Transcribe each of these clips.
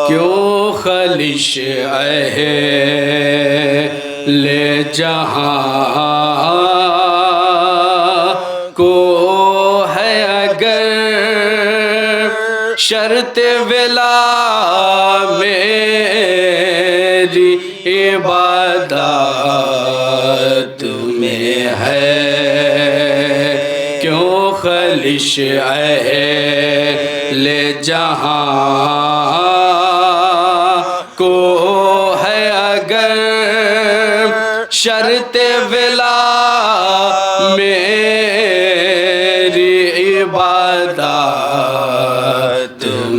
کیوں خلش اہل جہاں کو ہے اگر شرط ولا میری عبادت میں ہے، کیوں خلش اہل جہاں کو ہے اگر شرط ولا میری عبادت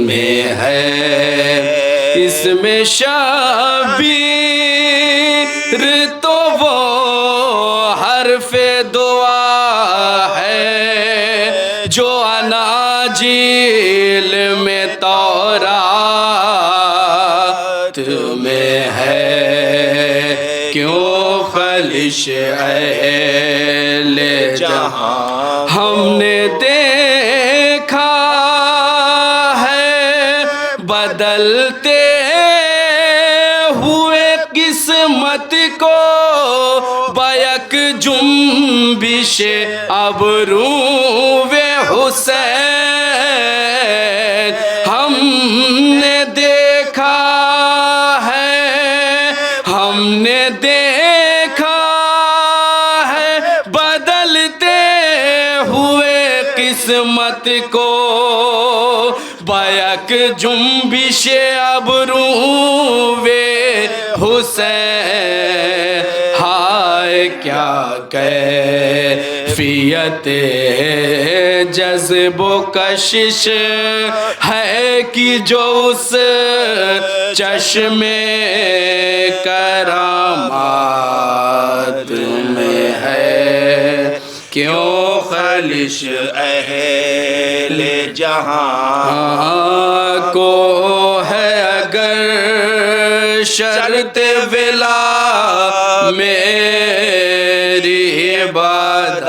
میں ہے، اس میں شبیر تو وہ حرف دعا ہے جو اناجیل میں تورات میں ہے، کیوں خلش اہل جہاں ہم نے دیکھا ہے بدلتے ہوئے قسمت کو بیک جنبش ابروِ حسین، ہم نے دیکھا ہے، ہم نے دیکھا ہے بدلتے ہوئے قسمت کو بیک جنبش ابروِ حسین، ہائے کیا کیفیت جذب و کشش ہے کہ جو اس چشم کرامات میں ہے، کیوں خلش اہل جہاں کو ہے اگر شرط ولا میری عبادت،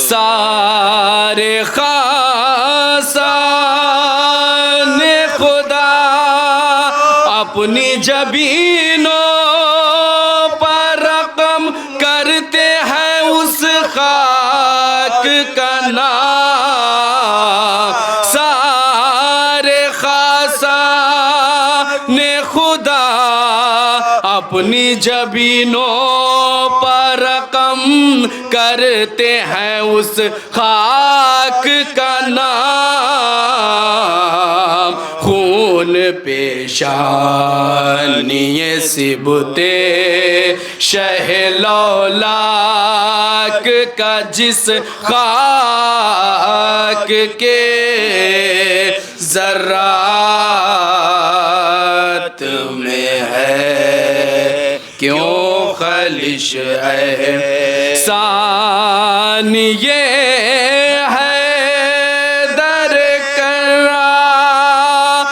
سارے خاصان خدا اپنی جبینوں پر رقم کرتے ہیں اس خاک کا نام، سارے خاصان خدا اپنی جبینوں پر رقم کرتے ہیں اس خاک کا نام، خون پیشانی سبتے شہ لولاک کا جس خاک کے ذرات میں ہے، کیوں خلش احسان یہ ہے در کرار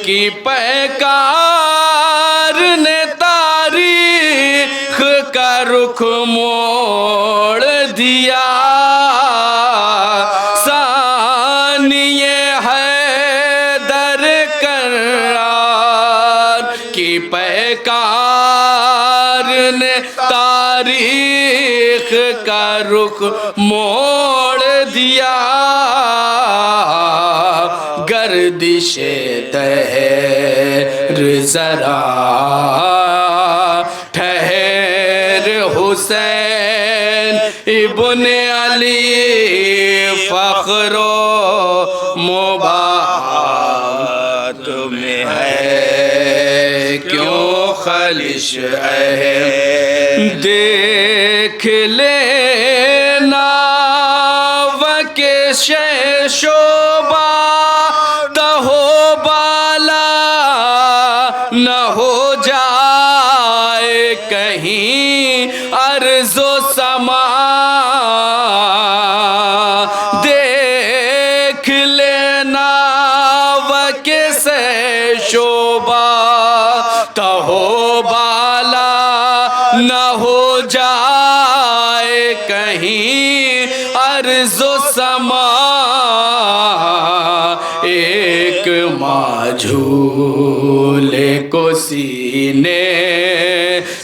کی پیکار نے تاریخ کا رخ موڑ دیا، ثانیہ ہے در کرار کی پیکار نے تاریخ کا رخ موڑ دیا، گردش دہر ذرا ٹھہر حسین ابن علی فخر و مباحات میں ہے، کیوں خلش دیکھ لینا وکے شعبہ تہو بالا نہ ہو جائے کہیں ارض و سما، دیکھ لینا وکے شعبہ تہو بالا نہ ہو جائے کہیں ارض و سما، ایک ماں جھولے کو سینے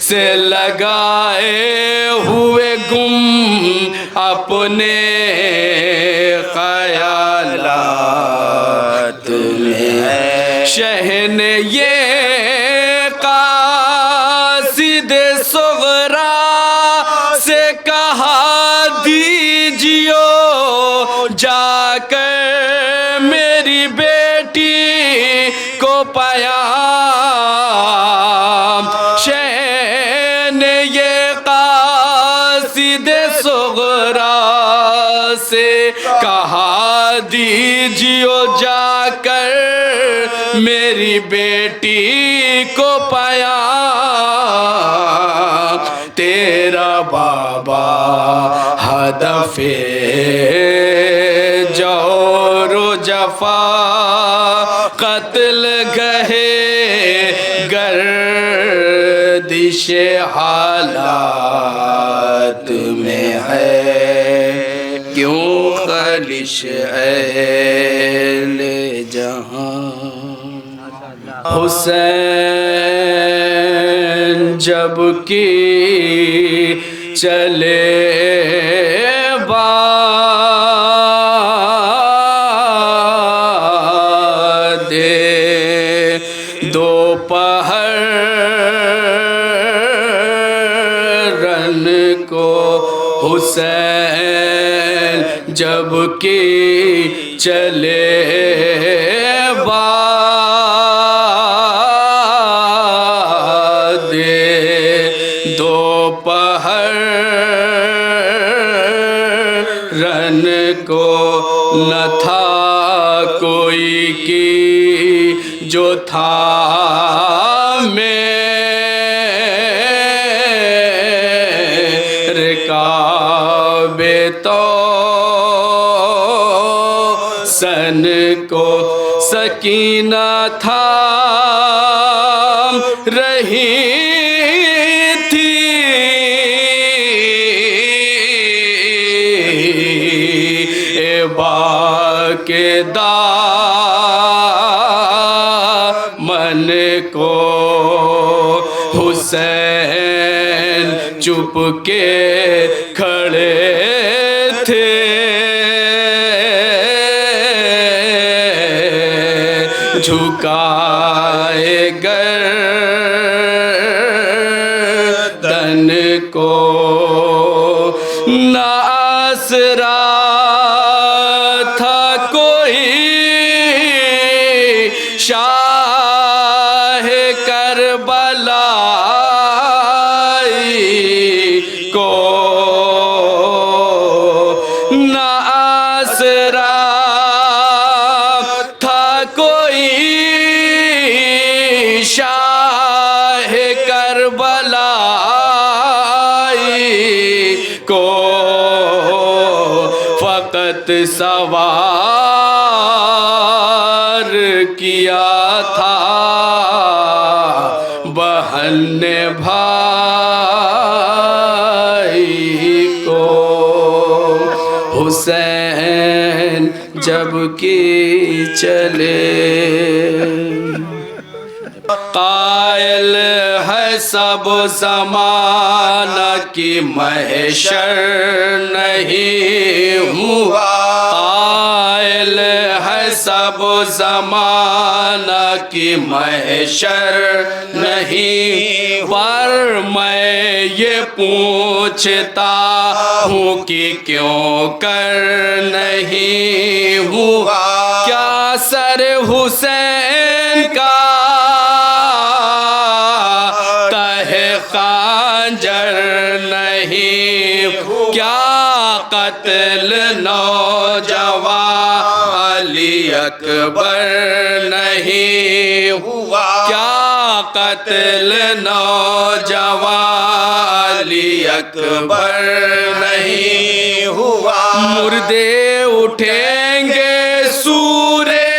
سے لگائے ہوئے گم اپنے خیالات میں، شہن یہ قاصد صغرا سے کہا دیجیو جا کر میری بیٹی کو پیام، شہن یہ قاصد صغرا سے کہا دیجیو جا کر میری بیٹی کو پیام، تیرا بابا ہدف جور و جفا قتل گہے گردش حالات میں ہے، کیوں خلش اہل جہاں۔ حسین جب کی چلے باد دوپہر رن کو، حسین جب کی چلے باد دوپہر رن کو، نہ تھا کوئی کی جو تھا میرے کعبے تو سن کو، سکینہ تھا رہی تھی کے دامن کو، حسین چپ کے کھڑے تھے، جھکائے گردن کو، نہ آسرا شاہ کربلا کو، نہ آسرا تھا کوئی شاہ کربلا کو، فقط سوار کیا تھا بہن نے بھائی کو، حسین جب کی چلے قائل ہے سب زمانہ کی محشر نہیں ہوا، قائل ہے سب زمانہ کی محشر نہیں، پر میں یہ پوچھتا ہوں کہ کیوں کر نہیں ہوا، کیا سر حسین کا خنجر نہیں، کیا قتل نوجوان علی اکبر نہیں ہوا، کیا قتل نوجوان علی اکبر نہیں ہوا، مردے اٹھیں گے سورے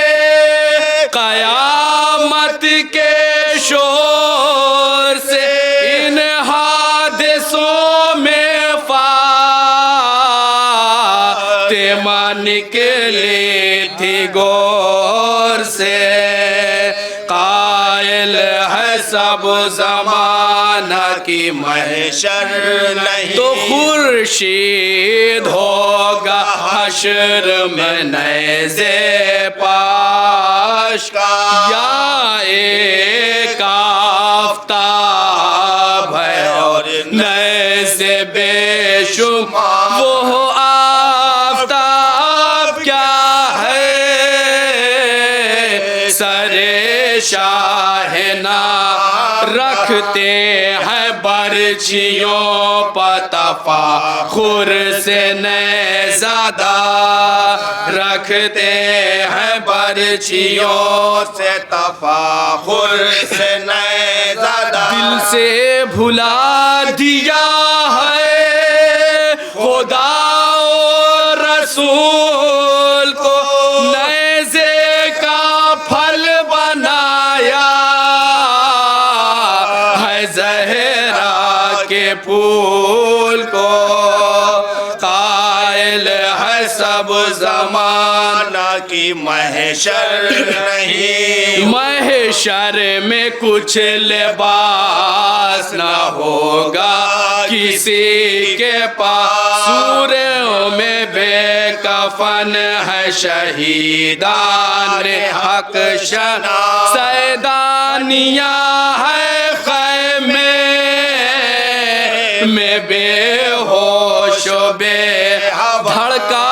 قیامت کے شور سے، ان حادثوں میں فاتح فاطمہ نکلی تھی گور سے، قائل ہے سب زمانہ کی محشر نہیں تو خورشید ہوگا حشر میں نیزے پاش کا، یا ایک آفتاب ہے اور نیزے بے شمار، وہ آفتاب کیا ہے سرے شاہنا رکھتے ہیں برچھیوں تفاخر سے نیزادہ، رکھتے ہیں برچھیوں سے تفاخر سے نیزادہ، دل سے بھلا دیا ہے خدا و رسول کو، نیزے کا پھل بنایا ہے زہرا کے پھول کو، قائل ہے سب زمانہ کی محشر نہیں، محشر میں کچھ لباس نہ ہوگا کسی کے پاس، سوروں میں بے کفن ہے شہیدان حق شنا، سیدانیاں ہے خیمے میں بے ہوش و بے دھڑکا،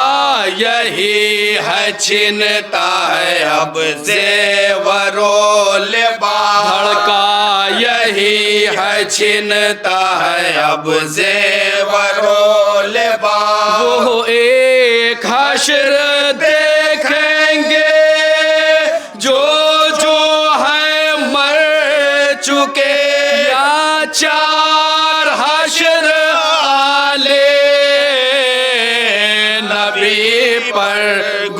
یہی ہے چھنتا ہے اب زیور و لباس، دھڑکا یہی ہے چھنتا ہے اب زیور و لباس، وہ ایک حشر دیکھیں گے جو ہے مر چکے، یا چار حشر آلے نبی پر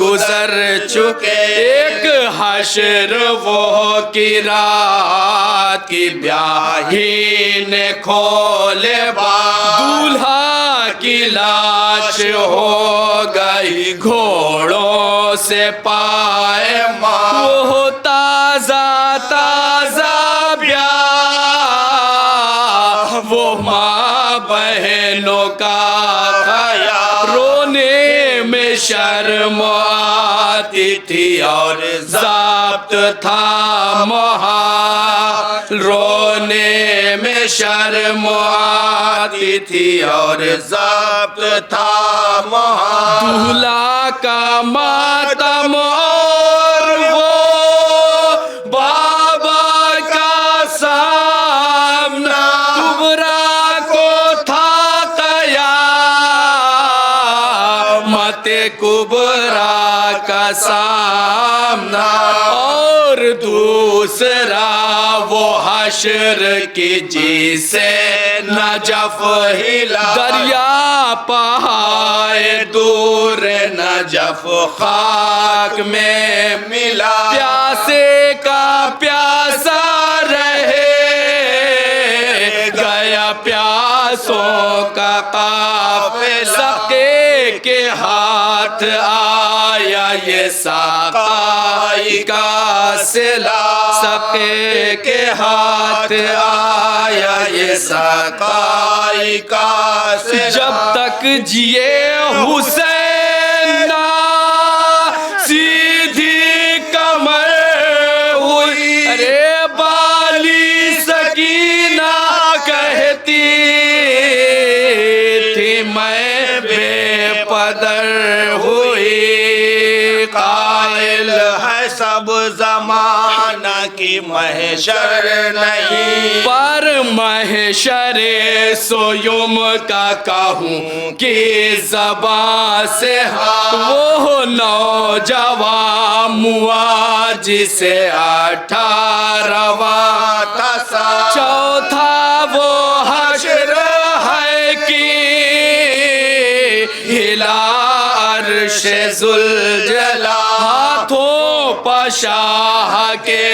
گزر چکے، ایک حشر وہ کی رات کی بیاہی نے کھولے باب، دولہا کی لاش ہو گئی گھوڑوں سے پائے ماں، وہ تازہ تازہ بیاہ، وہ ماں بہنوں کا خیال، رونے میں شرم آتی تھی اور ضابط تھا محال، رونے میں شرم آتی تھی اور ضابط تھا محال، دولہا کا ماتم اور وہ بابا کا سامنا، کبرا کو تھا قیامت کبرا کا سامنا، اور دوسرا وہ حشر کی جسے نجف ہلا، دریا پہائے دور نجف خاک میں ملا، پیاسے کا پیاسا رہے گیا پیاسوں کا قافلہ، سقے کے ہاتھ آیا یہ ساقائی کا صلہ، سقے کے ہاتھ آیا یہ ساقائی کا صلہ، جب تک جیے حسین نہ سیدھی کمر ہوئی، ارے بالی سکینہ کہتی تھی میں بے پدر ہوئی، قائل ہے سب زمانہ کی محشر نہیں، پر محشر سویم کا کہوں کہ زبان سے وہ نوجوان موا جسے 18واں تھا سال، چوتھا وہ حشر ہے کہ ہلا عرش ذوالجلال، ہاتھوں پشاہ کے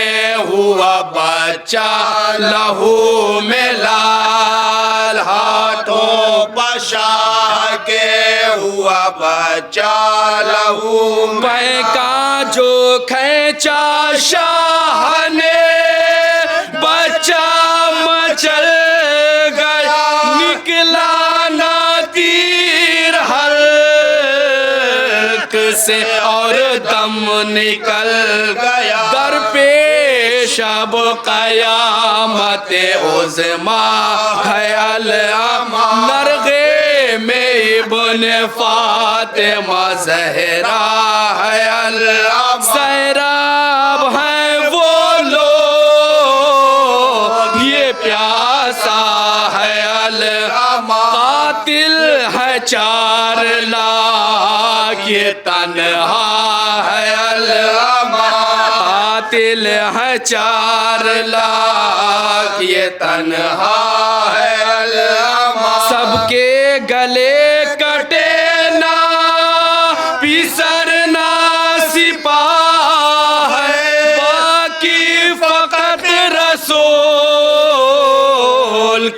ہوا بچہ لہو میں لال، ہاتھوں پشاہ کے ہوا بچہ لہو میں پے کا جو کھینچا شاہ نے بچہ مچل گیا نکلا نہ تیر حلق سے اور دم نکل گیا درپیش اب قیامت عظما ہے العما نرغے میں ابن فاطمہ زہرا ہے العما سیراب ہیں وہ لوگ یہ پیاسا ہے العما قاتل ہے 4 لاکھ یہ تنہا ہے العما قاتل ہے 4 لاکھ یہ تنہا ہے العما سب کے گلے کٹے نا پیسرنا سپاہ ہے باقی فقط رسول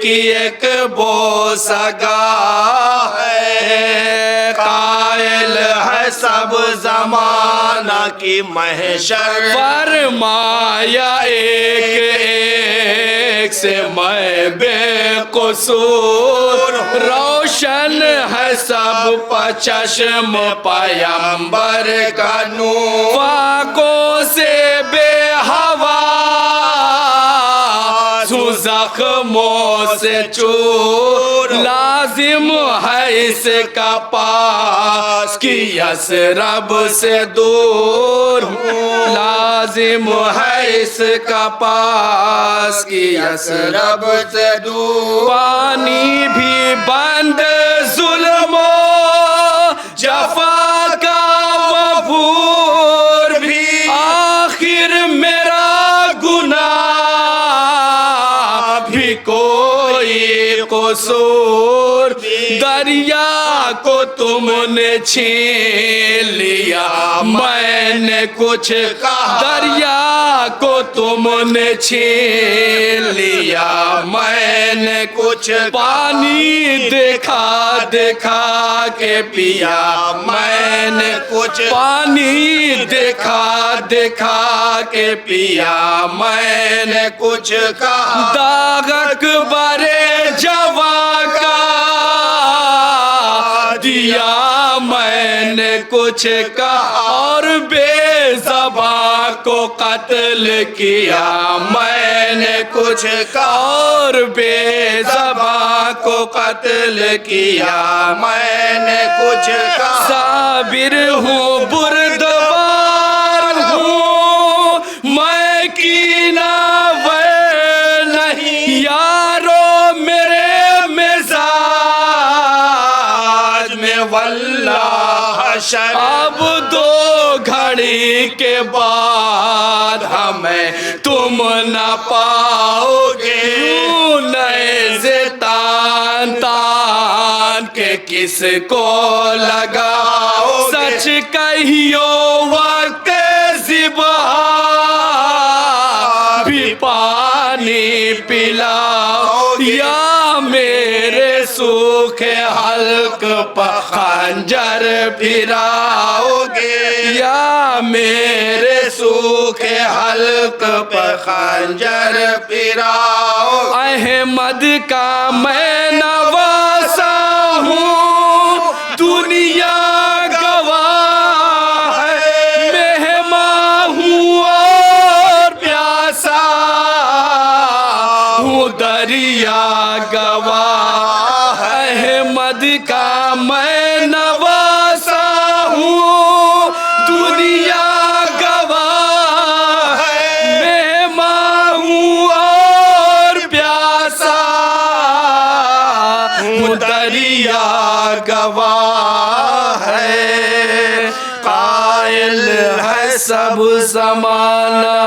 کی ایک بوسگاہ ہے قائل ہے سب زمانہ کی محشر فرمایا ایک ایک سے میں بے قصور روشن ہے سب چشم پیمبر کا نور فاقوں سے بے ہوا زخموں سے چور لازم ہے اس کا پاس کی یثرب سے دور لازم ہے اس کا پاس کی یثرب سے دور پانی بھی بند ظلم و جفا کا وفور بھی آخر میرا گناہ بھی کوئی قصور دریا کو تم نے چھین لیا میں نے کچھ کہا دریا کو تم نے چھین لیا میں نے کچھ پانی دکھا دکھا کے پیا میں نے کچھ پانی دکھا دکھا کے پیا میں نے کچھ کہا داغ اکبر جواں کا دیا میں نے کچھ کہا اور بے زباں کو قتل کیا میں نے کچھ کہا اور بے زباں کو قتل کیا میں نے کچھ کہا صابر ہوں بردبار ہوں میں کینہ ویر نہیں یارو میرے مزاج میں واللہ شر اب 2 گھڑی کے بعد ہمیں تم نہ پاؤ گے نیزے تان تان کے کس کو لگاؤ سچ کہیو وقت ذبح بھی پانی پلاؤ یا میرے سوکھے حلق پر خنجر پھراؤ گے یا میرے سوکھے حلق پر خنجر پھراؤ احمد کا میں نواسا ہوں دنیا گواہ ہے مہمان ہوں اور پیاسا ہوں دریا گواہ احمد کا میں نواسا ہوں دنیا گواہ مہمان ہوں اور پیاسا ہوں دریا گواہ ہے قائل ہے سب زمانہ